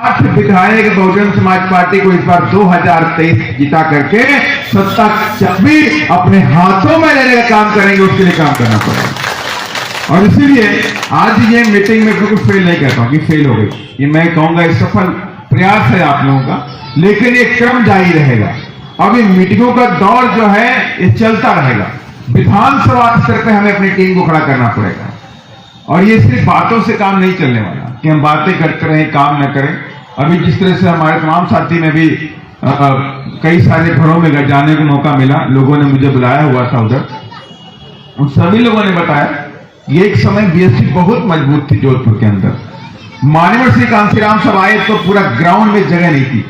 8 विधायक बहुजन समाज पार्टी को इस बार 2023 जिता करके सत्ता चाबी अपने हाथों में लेने का काम करेंगे, उसके लिए काम करना पड़ेगा। और इसीलिए आज ये मीटिंग में बिल्कुल फेल नहीं कहता हूं कि फेल हो गई, ये मैं कहूंगा ये सफल प्रयास है आप लोगों का, लेकिन ये क्रम जारी रहेगा। अब इन मीटिंगों का दौर जो है ये चलता रहेगा। विधानसभा स्तर पर हमें अपनी टीम को खड़ा करना पड़ेगा और ये सिर्फ बातों से काम नहीं चलने वाला कि हम बातें करते रहें, काम न करें। अभी जिस तरह से हमारे तमाम साथी में भी कई सारे घरों में जाने का मौका मिला, लोगों ने मुझे बुलाया हुआ था उधर, उन सभी लोगों ने बताया ये एक समय बीएसपी बहुत मजबूत थी जोधपुर के अंदर। मान्यवर श्री कांशीराम साहब आए तो पूरा ग्राउंड में जगह नहीं थी,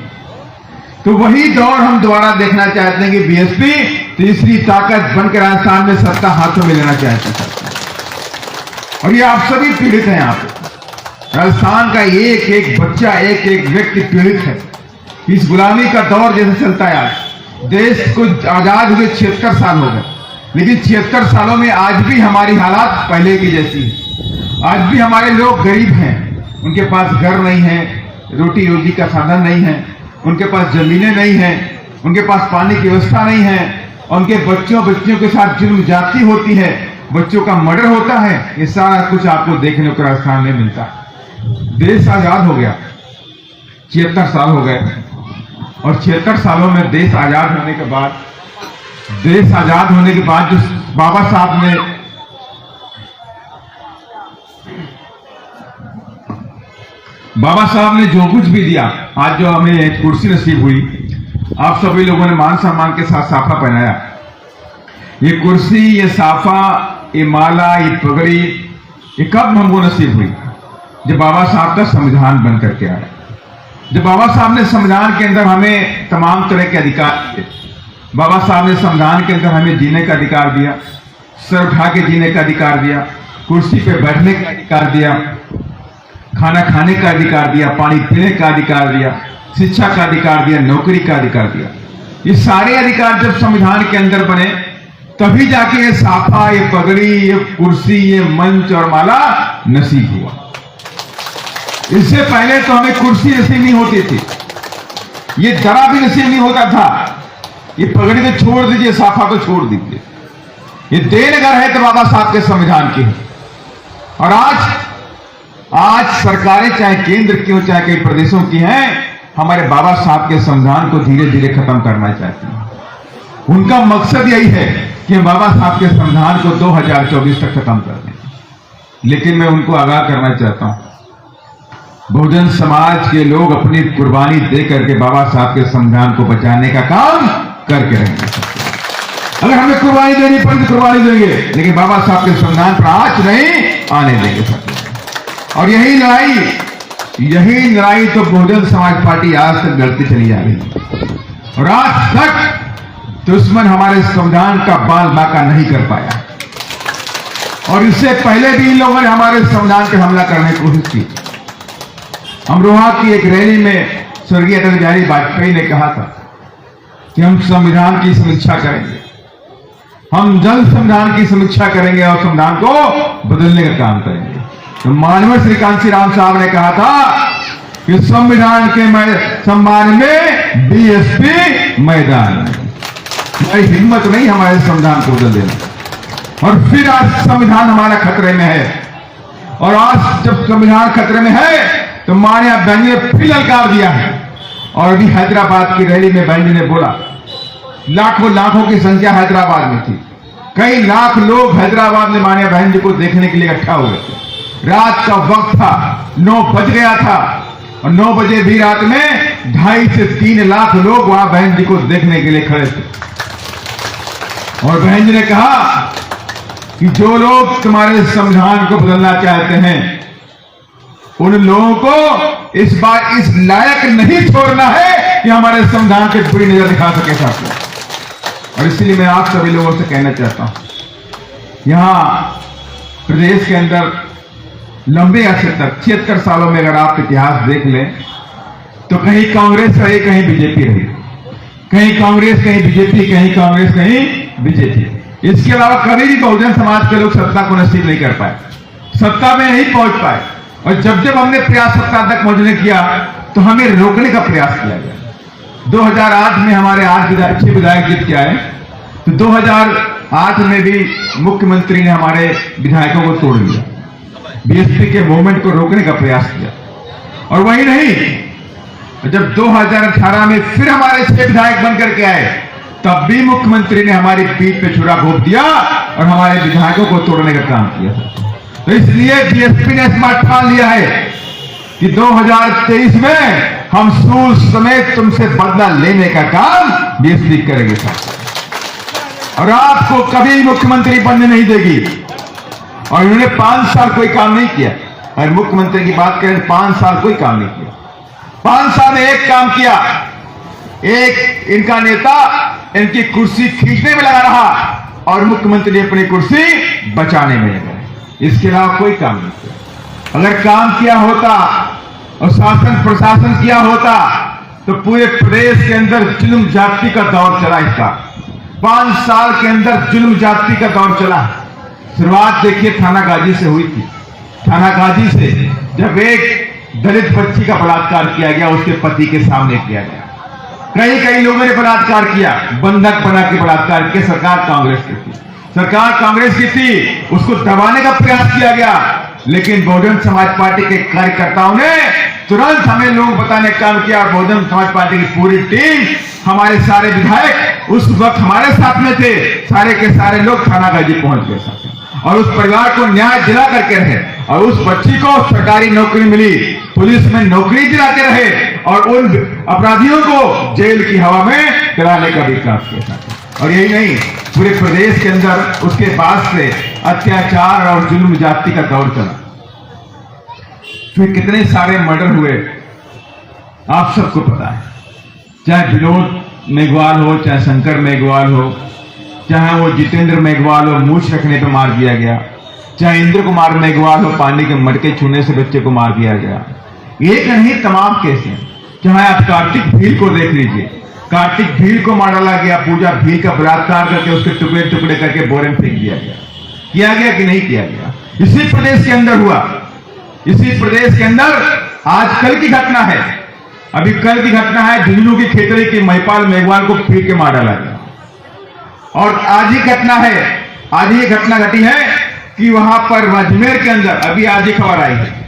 तो वही दौर हम दोबारा देखना चाहते हैं कि बीएसपी तीसरी ताकत बनकर राजस्थान में सत्ता हाथों में लेना चाहते हैं। और ये आप सभी पीड़ित हैं। आप राजस्थान का एक एक बच्चा, एक एक व्यक्ति पीड़ित है। इस गुलामी का दौर जैसे चलता है, आज देश को आजाद हुए 76 साल हो गए, लेकिन 76 सालों में आज भी हमारी हालात पहले की जैसी है। आज भी हमारे लोग गरीब हैं, उनके पास घर नहीं है, रोटी रोजी का साधन नहीं है, उनके पास जमीनें नहीं है, उनके पास पानी की व्यवस्था नहीं है, उनके बच्चों के साथ जुल्म जाती होती है, बच्चों का मर्डर होता है। ये सारा कुछ आपको देखने को राजस्थान में मिलता है। देश आजाद हो गया, 76 साल हो गए, और 76 सालों में देश आजाद होने के बाद जो बाबा साहब ने जो कुछ भी दिया, आज जो हमें कुर्सी नसीब हुई, आप सभी लोगों ने मान सम्मान के साथ साफा पहनाया। ये कुर्सी, ये साफा, ये माला, ये पगड़ी, ये कब हमको नसीब हुई? जब बाबा साहब का संविधान बन करके आया, जब बाबा साहब ने संविधान के अंदर हमें तमाम तरह के अधिकार दिए। बाबा साहब ने संविधान के अंदर हमें जीने का अधिकार दिया, सर उठा के जीने का अधिकार दिया, कुर्सी पे बैठने का अधिकार दिया, खाना खाने का अधिकार दिया, पानी पीने का अधिकार दिया, शिक्षा का अधिकार दिया, नौकरी का अधिकार दिया। ये सारे अधिकार जब संविधान के अंदर बने, तभी जाके ये साफा, ये पगड़ी, ये कुर्सी, ये मंच और माला नसीब हुआ। इससे पहले तो हमें कुर्सी नसीब नहीं होती थी, ये जरा भी नसीब नहीं होता था। ये पगड़ी तो छोड़ दीजिए, साफा तो छोड़ दीजिए, ये देनगर है तो बाबा साहब के संविधान की है। और आज सरकारें चाहे केंद्र की हो चाहे कई प्रदेशों की हैं, हमारे बाबा साहब के संविधान को धीरे धीरे खत्म करना चाहती हैं। उनका मकसद यही है कि हम बाबा साहब के संविधान को 2024 तक खत्म कर दें। लेकिन मैं उनको आगाह करना चाहता हूं, बहुजन समाज के लोग अपनी कुर्बानी दे करके बाबा साहब के संविधान को बचाने का काम करके रहेंगे। अगर हमें कुर्बानी देनी पड़ी तो कुर्बानी देंगे, लेकिन बाबा साहब के संविधान पर आंच नहीं आने देंगे। और यही लड़ाई तो बहुजन समाज पार्टी आज तक लड़ती चली जा रही है, और आज तक दुश्मन हमारे संविधान का बाल बांका नहीं कर पाया। और इससे पहले भी इन लोगों ने हमारे संविधान पर हमला करने की कोशिश की। अमरोहा की एक रैली में स्वर्गीय अटल बिहारी वाजपेयी ने कहा था कि हम संविधान की समीक्षा करेंगे, हम जल्द संविधान की समीक्षा करेंगे और संविधान को बदलने का काम करेंगे। तो मान्यवर श्री कांशीराम साहब ने कहा था कि संविधान के सम्मान में बीएसपी मैदान में। हमारी हिम्मत नहीं हमारे संविधान को बदल देना। और फिर आज संविधान हमारा खतरे में है, और आज जब संविधान खतरे में है तो मान्या बहन ने फिर ललकार दिया है। और अभी हैदराबाद की रैली में बहन जी ने बोला, लाखों की संख्या हैदराबाद में थी, कई लाख लोग हैदराबाद में मान्या बहन जी को देखने के लिए इकट्ठा हुए थे। रात का वक्त था, 9 बज गया था, और 9 बजे भी रात में 2.5 से 3 लाख लोग वहां बहन जी को देखने के लिए खड़े थे। और बहन जी ने कहा कि जो लोग तुम्हारे संविधान को बदलना चाहते हैं, उन लोगों को इस बार इस लायक नहीं छोड़ना है कि हमारे संविधान के बुरी नजर दिखा सके साथियों। और इसलिए मैं आप सभी लोगों से कहना चाहता हूं, यहां प्रदेश के अंदर लंबे अरसे तक 76 सालों में अगर आप इतिहास देख लें तो कहीं कांग्रेस रही, कहीं बीजेपी रही, कहीं कांग्रेस कहीं बीजेपी, कहीं कांग्रेस कहीं बीजेपी। इसके अलावा कभी भी बहुजन समाज के लोग सत्ता को नसीब नहीं कर पाए, सत्ता में नहीं पहुंच पाए। और जब जब हमने प्रयास सत्ता तक पहुंचने किया तो हमें रोकने का प्रयास किया गया। 2008 में हमारे 8 विधायक जीत के आए, तो 2008 में भी मुख्यमंत्री ने हमारे विधायकों को तोड़ दिया, बीएसपी के मूवमेंट को रोकने का प्रयास किया। और वही नहीं, जब 2018 में फिर हमारे 6 विधायक बनकर के आए, तब भी मुख्यमंत्री ने हमारी पीठ पे छुरा घोंप दिया और हमारे विधायकों को तोड़ने का काम किया। तो इसलिए बीएसपी ने स्मार्ट ठान लिया है कि 2023 में हम सूल समेत तुमसे बदला लेने का काम बीएसपी करेंगे साहब, और आपको कभी मुख्यमंत्री बनने नहीं देगी। और इन्होंने 5 साल कोई काम नहीं किया, और मुख्यमंत्री की बात करें 5 साल कोई काम नहीं किया। 5 साल में एक काम किया, एक इनका नेता इनकी कुर्सी खींचने में लगा रहा और मुख्यमंत्री अपनी कुर्सी बचाने में लगा, इसके अलावा कोई काम नहीं किया। अगर काम किया होता और शासन प्रशासन किया होता तो पूरे प्रदेश के अंदर जुल्म जाति का दौर चला। इसका 5 साल के अंदर जुल्म जाति का दौर चला। शुरुआत देखिए थाना गाजी से हुई थी। थाना गाजी से जब एक दलित बच्ची का बलात्कार किया गया, उसके पति के सामने किया गया, कई लोगों ने बलात्कार किया, बंधक बना के बलात्कार किया। सरकार कांग्रेस की थी, सरकार कांग्रेस की थी, उसको दबाने का प्रयास किया गया, लेकिन बहुजन समाज पार्टी के कार्यकर्ताओं ने तुरंत हमें लोग बताने का काम किया। बहुजन समाज पार्टी की पूरी टीम, हमारे सारे विधायक उस वक्त हमारे साथ में थे, सारे के सारे लोग थाना गाजी पहुंच गए साथ, और उस परिवार को न्याय दिला करके रहे, और उस बच्ची को सरकारी नौकरी मिली, पुलिस में नौकरी दिलाते रहे, और उन अपराधियों को जेल की हवा में कराने का भी काम किया। और यही नहीं, पूरे प्रदेश के अंदर उसके बाद से अत्याचार और जुल्म जाति का दौर चला। फिर कितने सारे मर्डर हुए आप सबको पता है, चाहे विनोद मेघवाल हो, चाहे शंकर मेघवाल हो, चाहे वो जितेंद्र मेघवाल हो, मूछ रखने पे मार दिया गया, चाहे इंद्र कुमार मेघवाल हो, पानी के मटके छूने से बच्चे को मार दिया गया। एक नहीं, तमाम केस हैं। चाहे आप कार्तिक भील को देख लीजिए, कार्तिक भील को मार डाला गया, पूजा भील का बलात्कार करके उसके टुकड़े टुकड़े करके बोरे में फेंक दिया गया। किया गया कि नहीं किया गया? इसी प्रदेश के अंदर हुआ, इसी प्रदेश के अंदर आज कल की घटना है, अभी कल की घटना है, झुंझुनू की खेतड़ी की महिपाल मेघवाल को पीट के मार डाला गया। और आज ही घटना है, आज ही घटना घटी है कि वहां पर अजमेर के अंदर अभी आज ही खबर आई है,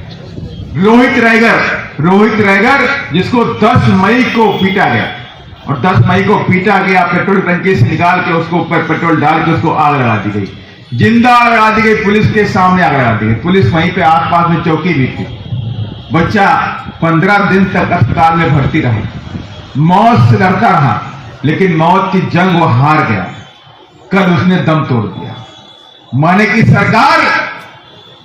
रोहित रैगर जिसको 10 मई को पीटा गया, और 10 मई को पीटा गया, पेट्रोल टंकी से निकाल के उसको ऊपर पेट्रोल डाल के उसको आग लगा दी गई, जिंदा आग लगा दी गई, पुलिस के सामने आग लगा दी गई। पुलिस वहीं पे आसपास में चौकी भी थी। बच्चा 15 दिन तक अस्पताल में भर्ती रहा, मौत से डरता रहा, लेकिन मौत की जंग वो हार गया। कल उसने दम तोड़ दिया। माने कि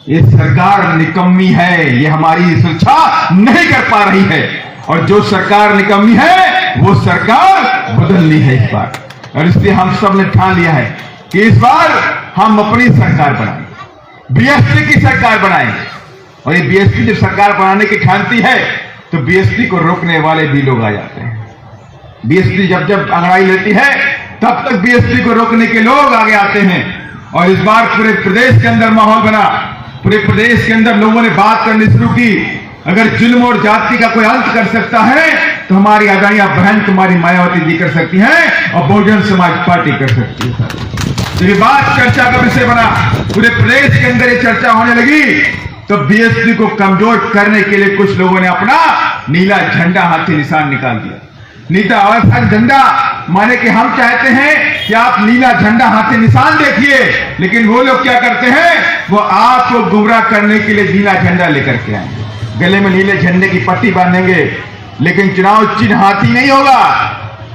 ये सरकार निकम्मी है, ये हमारी सुरक्षा नहीं कर पा रही है, और जो सरकार निकम्मी है वो सरकार बदलनी है इस बार। और इसलिए हम सब ने ठान लिया है कि इस बार हम अपनी सरकार बनाएंगे, बीएसपी की सरकार बनाएंगे। और ये बीएसपी जब सरकार बनाने की ठानती है तो बीएसपी को रोकने वाले भी लोग आ जाते हैं। बीएसपी जब अंगड़ाई लेती है तब तक बीएसपी को रोकने के लोग आगे आते हैं। और इस बार पूरे प्रदेश के अंदर माहौल बना, पूरे प्रदेश के अंदर लोगों ने बात करनी शुरू की, अगर जुल्म और जाति का कोई अंत कर सकता है तो हमारी आदरणीय बहन कुमारी मायावती जी कर सकती हैं, और बहुजन समाज पार्टी कर सकती है। तो ये बात चर्चा का विषय बना, पूरे प्रदेश के अंदर ये चर्चा होने लगी, तो बीएसपी को कमजोर करने के लिए कुछ लोगों ने अपना नीला झंडा हाथी निशान निकाल दिया। नीला अवस्था झंडा माने कि हम चाहते हैं कि आप नीला झंडा हाथी निशान देखिए, लेकिन वो लोग क्या करते हैं, वो आपको गुमराह करने के लिए नीला झंडा लेकर के आएंगे, गले में नीले झंडे की पट्टी बांधेंगे, लेकिन चुनाव चिन्ह हाथी नहीं होगा।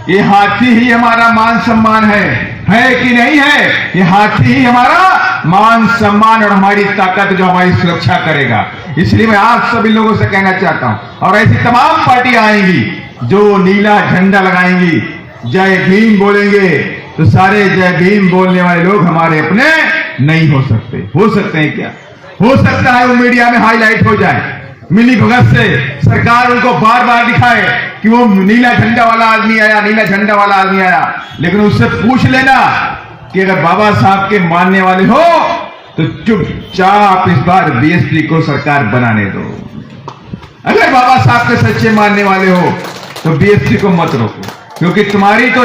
ये हाथी ही हमारा मान सम्मान है कि नहीं है? ये हाथी ही हमारा मान सम्मान और हमारी ताकत जो हमारी सुरक्षा करेगा। इसलिए मैं आप सभी लोगों से कहना चाहता हूं, और ऐसी तमाम पार्टियां आएंगी जो नीला झंडा लगाएंगी, जय भीम बोलेंगे, तो सारे जय भीम बोलने वाले लोग हमारे अपने नहीं हो सकते। हो सकते हैं क्या? हो सकता है वो मीडिया में हाईलाइट हो जाए, मिली भगत से सरकार उनको बार बार दिखाए कि वो नीला झंडा वाला आदमी आया, नीला झंडा वाला आदमी आया, लेकिन उससे पूछ लेना कि अगर बाबा साहब के मानने वाले हो तो चुपचाप इस बार बीएसपी को सरकार बनाने दो। अगर बाबा साहब के सच्चे मानने वाले हो तो बीएसपी को मत रोको, क्योंकि तुम्हारी तो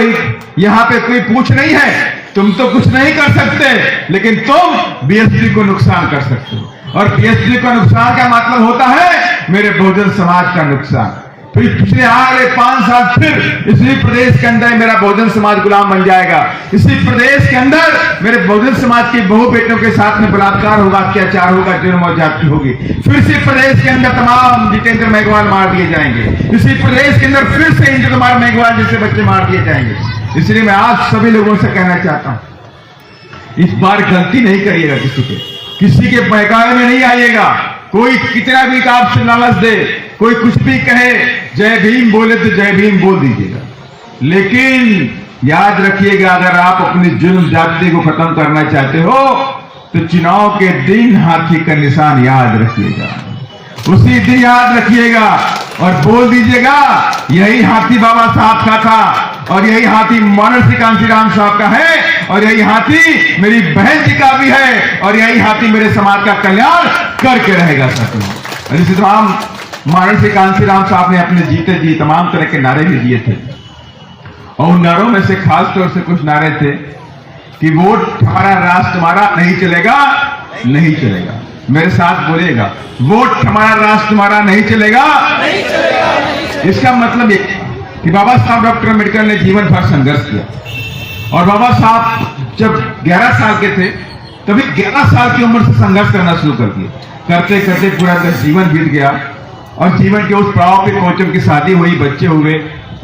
यहां पे कोई पूछ नहीं है, तुम तो कुछ नहीं कर सकते, लेकिन तुम बीएसपी को नुकसान कर सकते हो। और बीएसपी का नुकसान का मतलब होता है मेरे बहुजन समाज का नुकसान। फिर पिछले अगले 5 साल फिर इसी प्रदेश के अंदर मेरा बहुजन समाज गुलाम बन जाएगा। इसी प्रदेश के अंदर मेरे बहुजन समाज की बहु बेटियों के साथ में बलात्कार होगा, अत्याचार होगा, जुर्म और ज्यादती होगी। फिर इसी प्रदेश के अंदर तमाम जितेंद्र मेघवाल मार दिए जाएंगे। इसी प्रदेश के अंदर फिर से इंद्र कुमार मेघवाल जैसे बच्चे मार दिए जाएंगे। इसलिए मैं आज सभी लोगों से कहना चाहता हूं, इस बार गलती नहीं करिएगा, किसी के बहकावे में नहीं आइएगा। कोई कितना भी आपसे लालच दे, कोई कुछ भी कहे, जय भीम बोले तो जय भीम बोल दीजिएगा, लेकिन याद रखिएगा अगर आप अपनी जुल्म जाति को खत्म करना चाहते हो तो चुनाव के दिन हाथी का निशान याद रखिएगा, उसी दिन याद रखिएगा और बोल दीजिएगा यही हाथी बाबा साहब का था और यही हाथी महर्षि कांशीराम साहब का है और यही हाथी मेरी बहन जी का भी है और यही हाथी मेरे समाज का कल्याण करके रहेगा साथियों। और इसी तमाम महर्षि कांशीराम साहब ने अपने जीते जी तमाम तरह के नारे भी दिए थे और उन नारों में से खास तौर से कुछ नारे थे कि वोट हमारा राष्ट्र हमारा नहीं चलेगा, नहीं चलेगा। मेरे साथ बोलिएगा, वोट हमारा राष्ट्र हमारा नहीं चलेगा, नहीं चलेगा। इसका मतलब ये कि बाबा साहब डॉक्टर अम्बेडकर ने जीवन भर संघर्ष किया और बाबा साहब जब 11 साल के थे तभी 11 साल की उम्र से संघर्ष करना शुरू कर दिया। करते करते पूरा जीवन बीत गया और जीवन के उस पड़ाव पे पहुंचे, उनकी शादी हुई, बच्चे हुए।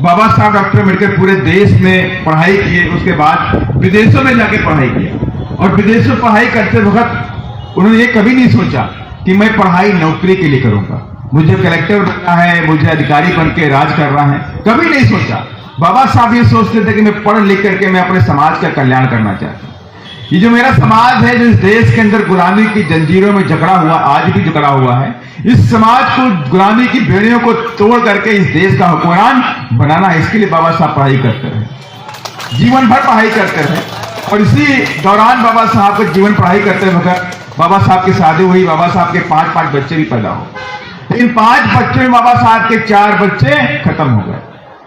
बाबा साहब डॉक्टर अम्बेडकर पूरे देश में पढ़ाई किए, उसके बाद विदेशों में जाके पढ़ाई किया और विदेशों में पढ़ाई करते वक्त उन्होंने ये कभी नहीं सोचा कि मैं पढ़ाई नौकरी के लिए करूंगा, मुझे कलेक्टर बनना है, मुझे अधिकारी बन के राज करना है, कभी नहीं सोचा। बाबा साहब ये सोचते थे कि मैं पढ़ लिख करके मैं अपने समाज का कल्याण करना चाहता हूं। ये जो मेरा समाज है, जो इस देश के अंदर गुलामी की जंजीरों में जकड़ा हुआ, आज भी जकड़ा हुआ है, इस समाज को गुलामी की बेड़ियों को तोड़ करके इस देश का हुक्मरान बनाना है। इसके लिए बाबा साहब पढ़ाई करते रहे, जीवन भर पढ़ाई करते रहे और इसी दौरान बाबा साहब को जीवन पढ़ाई करते वक्त बाबा साहब की शादी हुई। बाबा साहब के 5 बच्चे भी पैदा हो, लेकिन 5 बच्चों में बाबा साहब के 4 बच्चे खत्म हो गए।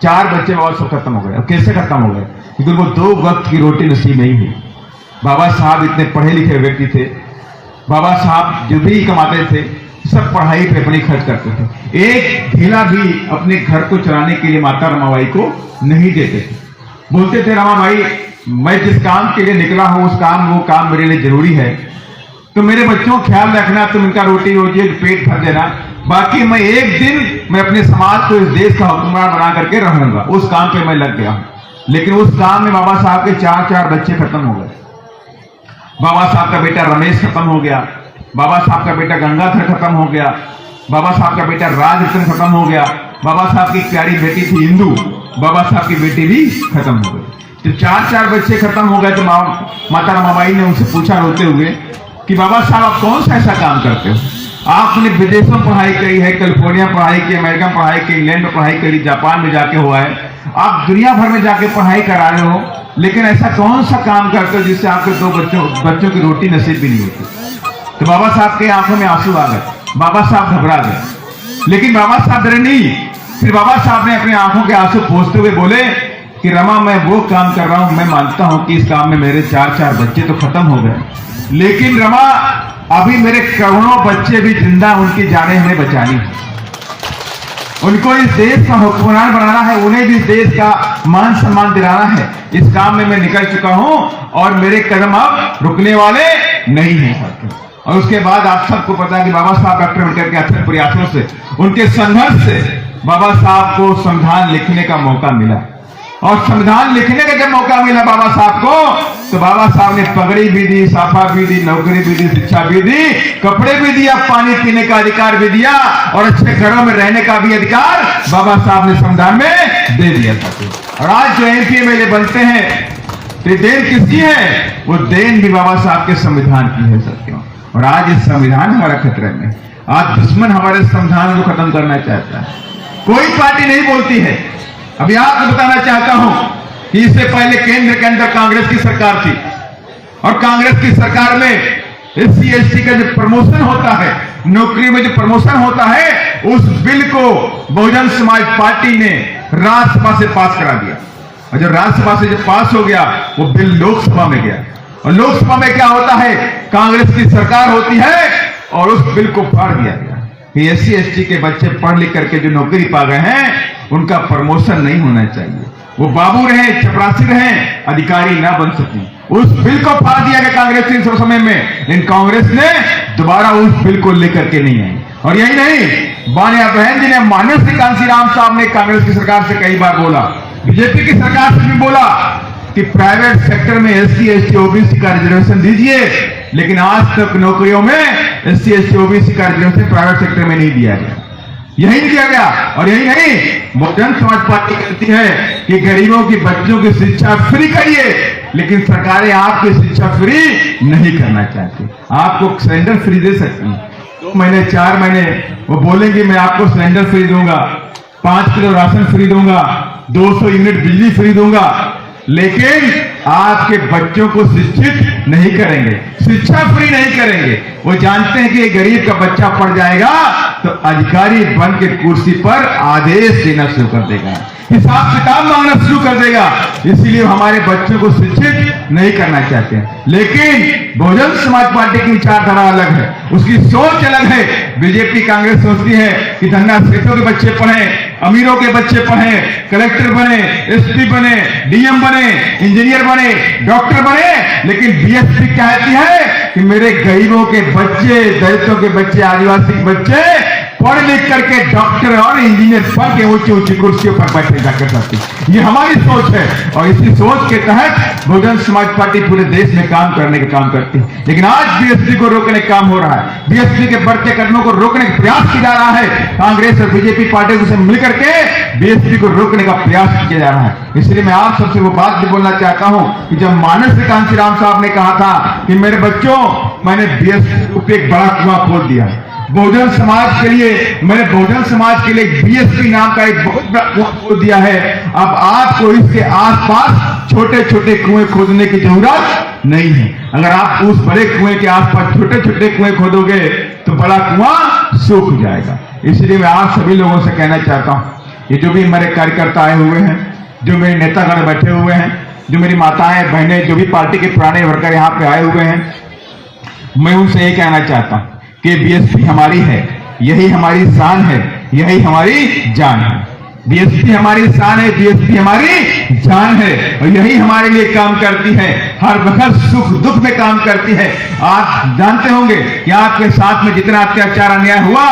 4 बच्चे बाबा साहब खत्म हो गए। और कैसे खत्म हो गए? क्योंकि उनको 2 वक्त की रोटी नसीब नहीं हुई। बाबा साहब इतने पढ़े लिखे व्यक्ति थे, बाबा साहब जो भी कमाते थे सब पढ़ाई पे अपनी खर्च करते थे। एक ढीला भी अपने घर को चलाने के लिए माता रमाबाई को नहीं देते थे। बोलते थे, रमाबाई मैं जिस काम के लिए निकला हूं वो काम मेरे लिए जरूरी है, तो मेरे बच्चों का ख्याल रखना, तुम इनका रोटी रोजी पेट भर देना, बाकी मैं एक दिन मैं अपने समाज को इस देश का हुक्मरान बना करके रहूंगा। उस काम पे मैं लग गया हूं। लेकिन उस काम में बाबा साहब के 4 बच्चे खत्म हो गए। बाबा साहब का बेटा रमेश खत्म हो गया, बाबा साहब का बेटा गंगाधर खत्म हो गया, बाबा साहब का बेटा राजरतन खत्म हो गया, बाबा साहब की प्यारी बेटी थी इंदू, बाबा साहब की बेटी भी खत्म हो गई। जब 4 बच्चे खत्म हो गए तो माता रमाबाई ने उनसे पूछा रोते हुए कि बाबा साहब आप कौन सा ऐसा काम करते हो? आपने विदेशों में पढ़ाई करी है, कैलिफोर्निया पढ़ाई की, अमेरिका में पढ़ाई की, इंग्लैंड में पढ़ाई करी, जापान में जाके हुआ है, आप दुनिया भर में जाके पढ़ाई करा रहे हो, लेकिन ऐसा कौन सा काम करते हो जिससे आपके 2 बच्चों की रोटी नसीब भी नहीं होती? तो बाबा साहब के आंखों में आंसू आ गए, बाबा साहब घबरा गए। लेकिन बाबा साहब डरे नहीं। फिर बाबा साहब ने अपने आंखों के आंसू पोंछते हुए बोले कि रमा मैं वो काम कर रहा हूं, मैं मानता हूं कि इस काम में मेरे 4 बच्चे तो खत्म हो गए, लेकिन रमा अभी मेरे करोड़ों बच्चे भी जिंदा, उनकी जानें हमें बचानी है, उनको इस देश का हुक्मरान बनाना है, उन्हें भी इस देश का मान सम्मान दिलाना है। इस काम में मैं निकल चुका हूं और मेरे कदम अब रुकने वाले नहीं हैं। और उसके बाद आप सबको पता है कि बाबा साहब डॉक्टर अम्बेडकर के अथक प्रयासों से, उनके संघर्ष से बाबा साहब को संविधान लिखने का मौका मिला। और संविधान लिखने का जब मौका मिला बाबा साहब को, तो बाबा साहब ने पगड़ी भी दी, साफा भी दी, नौकरी भी दी, शिक्षा भी दी, कपड़े भी दिया, पानी पीने का अधिकार भी दिया और अच्छे घरों में रहने का भी अधिकार बाबा साहब ने संविधान में दे दिया था। और आज जो एमपी एमएलए बनते हैं तो देन किसकी है? वो देन भी बाबा साहब के संविधान की है साथियों। और आज इस संविधान हमारा खतरे में, आज दुश्मन हमारे संविधान को खत्म करना चाहता है। कोई पार्टी नहीं बोलती है। अभी आपको बताना चाहता हूं कि इससे पहले केंद्र के अंदर कांग्रेस की सरकार थी और कांग्रेस की सरकार में SC ST का जो प्रमोशन होता है, नौकरी में जो प्रमोशन होता है, उस बिल को बहुजन समाज पार्टी ने राज्यसभा से पास करा दिया, और जब राज्यसभा से जब पास हो गया वो बिल लोकसभा में गया। और लोकसभा में क्या होता है, कांग्रेस की सरकार होती है और उस बिल को फाड़ दिया गया कि SC ST के बच्चे पढ़ लिख करके जो नौकरी पा गए हैं उनका प्रमोशन नहीं होना चाहिए, वो बाबू रहे, चपरासी रहे, अधिकारी ना बन सके। उस बिल को फाड़ दिया गया कांग्रेस के समय में, लेकिन कांग्रेस ने दोबारा उस बिल को लेकर के नहीं आई। और यही नहीं, बानिया बहन जी ने, माननीय श्री कांशीराम साहब ने कांग्रेस की सरकार से कई बार बोला, बीजेपी की सरकार से भी बोला कि प्राइवेट सेक्टर में SC ST OBC का रिजर्वेशन दीजिए, लेकिन आज तक नौकरियों में SC ST OBC का रिजर्वेशन प्राइवेट सेक्टर में नहीं दिया गया, यही नहीं दिया गया। और यही नहीं, बहुजन समाज पार्टी कहती है कि गरीबों की बच्चों की शिक्षा फ्री करिए, लेकिन सरकारें आपकी शिक्षा फ्री नहीं करना चाहती। आपको सिलेंडर फ्री दे सकती हैं, 2 महीने 4 महीने वो बोलेंगे मैं आपको सिलेंडर फ्री दूंगा, 5 किलो राशन फ्री दूंगा, 200 यूनिट बिजली फ्री दूंगा, लेकिन आपके बच्चों को शिक्षित नहीं करेंगे, शिक्षा फ्री नहीं kरेंगे। वो जानते हैं कि ये गरीब का बच्चा पढ़ जाएगा तो अधिकारी बन के कुर्सी पर आदेश देना शुरू कर देगा, हिसाब किताब मांगना शुरू कर देगा, इसीलिए हमारे बच्चों को शिक्षित नहीं करना चाहते हैं। लेकिन बहुजन समाज पार्टी की विचारधारा अलग है, उसकी सोच अलग है। बीजेपी कांग्रेस सोचती है कि धन्ना सेठों के बच्चे पढ़े, अमीरों के बच्चे पढ़े, कलेक्टर बने, SP बने, DM बने, इंजीनियर बने, डॉक्टर बने, लेकिन BSP कहती है कि मेरे गरीबों के बच्चे, दलितों के बच्चे, आदिवासी के बच्चे पढ़ लिख करके डॉक्टर और इंजीनियर बन के ऊंची ऊंची कुर्सियों पर बैठे जाकर सकते। ये हमारी सोच है और इसी सोच के तहत बहुजन समाज पार्टी पूरे देश में काम करने का काम करती है। लेकिन आज BSP को रोकने का काम हो रहा है, BSP के बढ़ते कदमों को रोकने का प्रयास किया जा रहा है। कांग्रेस और बीजेपी पार्टी से मिलकर के BSP को रोकने का प्रयास किया जा रहा है। इसलिए मैं आप सबसे वो बात भी बोलना चाहता हूं कि जब माननीय श्री कांशीराम साहब ने कहा था कि मेरे बच्चों, मैंने BSP एक बड़ा कुआं खोल दिया, बहुजन समाज के लिए, मैंने बहुजन समाज के लिए BSP नाम का एक बहुत बड़ा कुआं खोद दिया है। अब आपको इसके आसपास छोटे छोटे कुएं खोदने की जरूरत नहीं है। अगर आप उस बड़े कुएं के आसपास छोटे छोटे कुएं खोदोगे तो बड़ा कुआं सूख जाएगा। इसलिए मैं आप सभी लोगों से कहना चाहता हूं, ये जो भी मेरे कार्यकर्ता आए हुए हैं, जो मेरे नेतागण बैठे हुए हैं, जो मेरी माताएं बहनें, जो भी पार्टी के पुराने वर्कर यहाँ पे आए हुए हैं, मैं उनसे ये कहना चाहता हूं कि BSP हमारी है, यही हमारी शान है, यही हमारी जान है। BSP हमारी शान है, BSP हमारी जान है और यही हमारे लिए काम करती है, हर वक्त सुख दुख में काम करती है। आप जानते होंगे कि आपके साथ में जितना अत्याचार अन्याय हुआ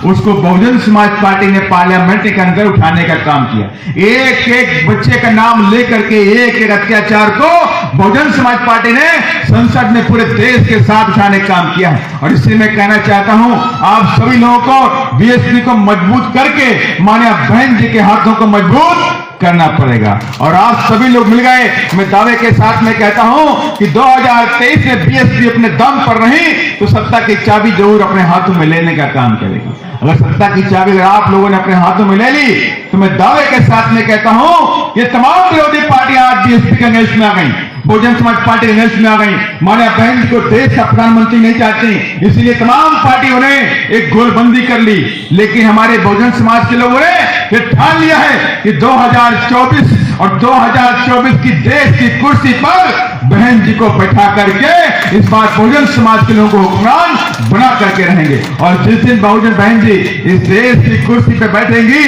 उसको बहुजन समाज पार्टी ने पार्लियामेंट के अंदर उठाने का काम किया। एक एक बच्चे का नाम लेकर के एक एक अत्याचार को बहुजन समाज पार्टी ने संसद में पूरे देश के साथ उठाने का काम किया है। और इसलिए मैं कहना चाहता हूं आप सभी लोगों को BSP को मजबूत करके माननीय बहन जी के हाथों को मजबूत करना पड़ेगा। और आप सभी लोग मिल गए, मैं दावे के साथ में कहता हूं कि 2023 में BSP अपने दम पर नहीं तो सत्ता की चाबी जरूर अपने हाथों में लेने का काम करेगी। अगर सत्ता की चाबी अगर आप लोगों ने अपने हाथों में ले ली तो मैं दावे के साथ में कहता हूं ये तमाम विरोधी पार्टियां आज BSP के अगेंस्ट में आ गई, बहुजन समाज पार्टी अगेंस्ट में आ गई। माननीय बहन जी को देश का प्रधानमंत्री नहीं चाहती, इसलिए तमाम पार्टियों ने एक गोलबंदी कर ली। लेकिन हमारे बहुजन समाज के लोगों ने ये ठान लिया है कि 2024 और 2024 की देश की कुर्सी पर बहन जी को बैठा करके इस बार बहुजन समाज के लोगों को हुक्मरान बना करके रहेंगे। और जिस दिन बहुजन बहन जी इस देश की कुर्सी पर बैठेंगी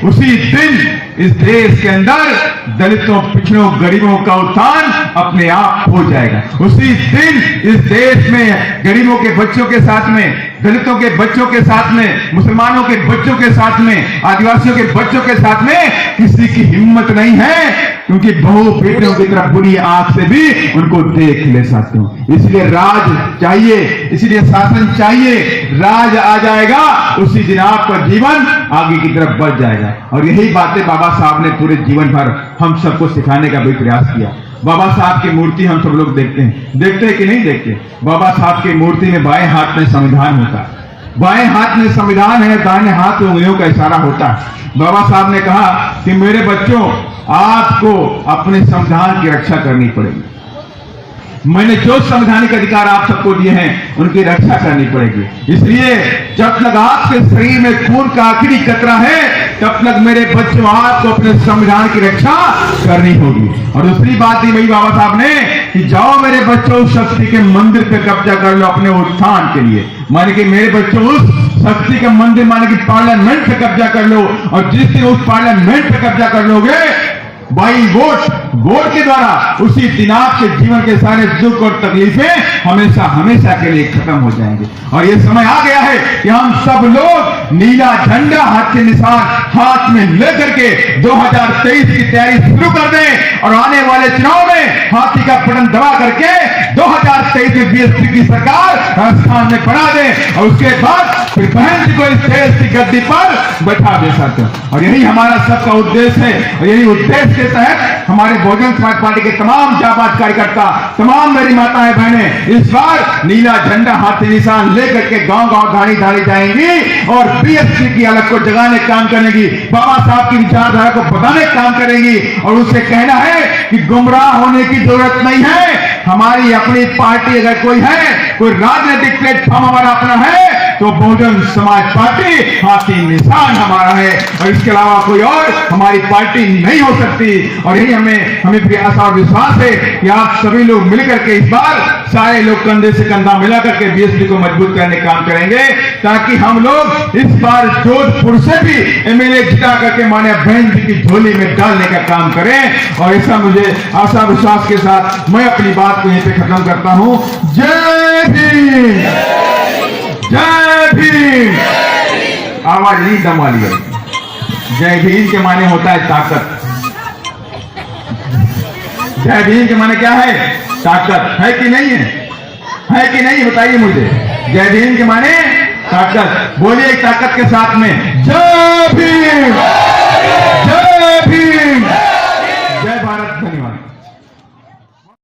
उसी दिन इस देश के अंदर दलितों, पिछड़ों, गरीबों का उत्थान अपने आप हो जाएगा। उसी दिन इस देश में गरीबों के बच्चों के साथ में, दलितों के बच्चों के साथ में, मुसलमानों के बच्चों के साथ में, आदिवासियों के बच्चों के साथ में किसी की हिम्मत नहीं है, क्योंकि बहू बेटियों की तरफ बुरी आंख से भी उनको देख ले सकते हो। इसलिए राज चाहिए, इसलिए शासन चाहिए। राज आ जाएगा उसी दिन आपका जीवन आगे की तरफ बढ़ जाएगा। और यही बातें बाबा साहब ने पूरे जीवन भर हम सबको सिखाने का भी प्रयास किया। बाबा साहब की मूर्ति हम सब लोग देखते हैं कि नहीं देखते? बाबा साहब की मूर्ति में बाएं हाथ में संविधान होता है, बाएं हाथ में संविधान है, दाहिने हाथ में उंगलियों का इशारा होता है। बाबा साहब ने कहा कि मेरे बच्चों, आपको अपने संविधान की रक्षा करनी पड़ेगी। मैंने जो संवैधानिक अधिकार आप सबको दिए हैं उनकी रक्षा करनी पड़ेगी। इसलिए जब तक आपके शरीर में खून का आखिरी कतरा है तब तक मेरे बच्चों आपको अपने संविधान की रक्षा करनी होगी। और दूसरी बात ही वही बाबा साहब ने कि जाओ मेरे बच्चों उस शक्ति के मंदिर पे कब्जा कर लो अपने उत्थान के लिए। माने कि मेरे बच्चों उस शक्ति का मंदिर माने कि पार्लियामेंट पे कब्जा कर लो, और जिस दिन उस पार्लियामेंट पे कब्जा कर लोगे बाई वोट के द्वारा, उसी दिन आपके जीवन के सारे दुख और तकलीफें हमेशा हमेशा के लिए खत्म हो जाएंगे। और ये समय आ गया है कि हम सब लोग नीला झंडा हाथ के निशान हाथ में लेकर के 2023 की तैयारी शुरू कर दें और आने वाले चुनाव में हाथी का बटन दबा करके 2023 में बीएसपी की सरकार राजस्थान में बना दें और उसके बाद फिर बहन जी को इस देश की गद्दी पर बैठा दे सकते। और यही हमारा सबका उद्देश्य है। और यही उद्देश्य के तहत हमारे बहुजन समाज पार्टी के तमाम जाबाज कार्यकर्ता, तमाम मेरी माताएं बहनें इस बार नीला झंडा हाथी निशान लेकर के गांव गांव धाड़ी धाड़ी जाएंगी और बीएसपी की अलग को जगाने काम करेंगी, बाबा साहब की विचारधारा को बताने काम करेंगी और उसे कहना है कि गुमराह होने की जरूरत नहीं है। हमारी अपनी पार्टी अगर कोई है, कोई राजनीतिक प्लेटफॉर्म हमारा अपना है तो बहुजन समाज पार्टी हाथी निशान हमारा है और इसके अलावा कोई और हमारी पार्टी नहीं हो सकती। और यही हमें भी आशा और विश्वास है कि आप सभी लोग मिलकर के इस बार सारे लोग कंधे से कंधा मिला करके बीएसपी को मजबूत करने का काम करेंगे ताकि हम लोग इस बार जोधपुर से भी एमएलए जिता करके माननीय बहन जी की झोली में डालने का काम करें। और ऐसा मुझे आशा विश्वास के साथ मैं अपनी बात को यहीं पे खत्म करता हूं। जय भीम, जय भीम। आवाज नहीं दम वाली है। जय भीम के माने होता है ताकत। जय भीम के माने क्या है? ताकत है कि नहीं है कि नहीं बताइए मुझे। जय भीम के माने ताकत। बोलिए ताकत के साथ में जय भीम।